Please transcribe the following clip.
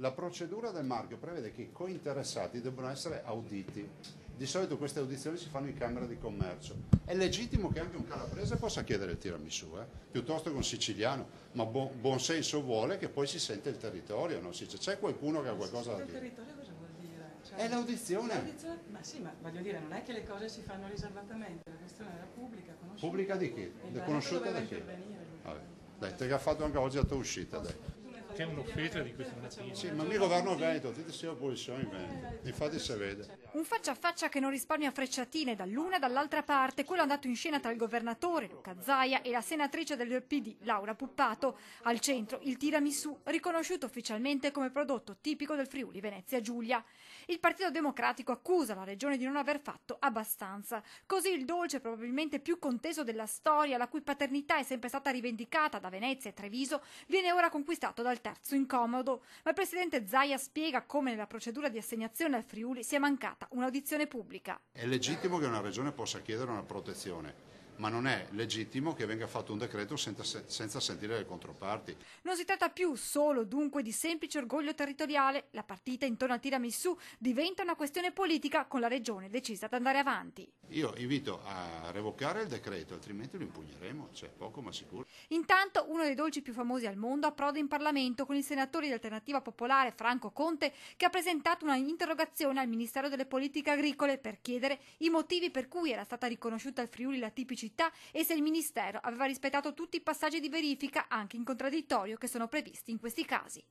La procedura del marchio prevede che i cointeressati debbano essere auditi. Di solito queste audizioni si fanno in Camera di Commercio. È legittimo che anche un calabrese possa chiedere il tiramisù, piuttosto che un siciliano, ma buon senso vuole che poi si sente il territorio, no? Si dice, c'è qualcuno che ha qualcosa da Il dire. territorio cosa vuol dire? Cioè, È l'audizione. ma sì, ma voglio dire, non è che le cose si fanno riservatamente, la questione era pubblica, conosciuta. Pubblica di chi? E il Veneto Conosciuta doveva da chi? intervenire. Vabbè. Dai, te che ha fatto anche oggi la tua uscita, dai. C'è un'offesa di questa mattina. Sì, ma mi governo Veneto, tutti si opposizione in Veneto. Infatti si vede. Un faccia a faccia che non risparmia frecciatine dall'una e dall'altra parte, quello andato in scena tra il governatore Luca Zaia e la senatrice del PD Laura Puppato. Al centro il tiramisù, riconosciuto ufficialmente come prodotto tipico del Friuli Venezia Giulia. Il Partito Democratico accusa la regione di non aver fatto abbastanza. Così il dolce probabilmente più conteso della storia, la cui paternità è sempre stata rivendicata da Venezia e Treviso, viene ora conquistato dal terzo incomodo. Ma il presidente Zaia spiega come nella procedura di assegnazione al Friuli sia mancata un'audizione pubblica. È legittimo che una regione possa chiedere una protezione, ma non è legittimo che venga fatto un decreto senza sentire le controparti. Non si tratta più solo dunque di semplice orgoglio territoriale, la partita intorno al tiramisù diventa una questione politica con la regione decisa ad andare avanti. Io invito a revocare il decreto, altrimenti lo impugneremo, c'è poco ma sicuro. Intanto uno dei dolci più famosi al mondo approda in Parlamento con il senatore di Alternativa Popolare Franco Conte, che ha presentato una interrogazione al Ministero delle Politiche Agricole per chiedere i motivi per cui era stata riconosciuta al Friuli la tipicità e se il Ministero aveva rispettato tutti i passaggi di verifica, anche in contraddittorio, che sono previsti in questi casi.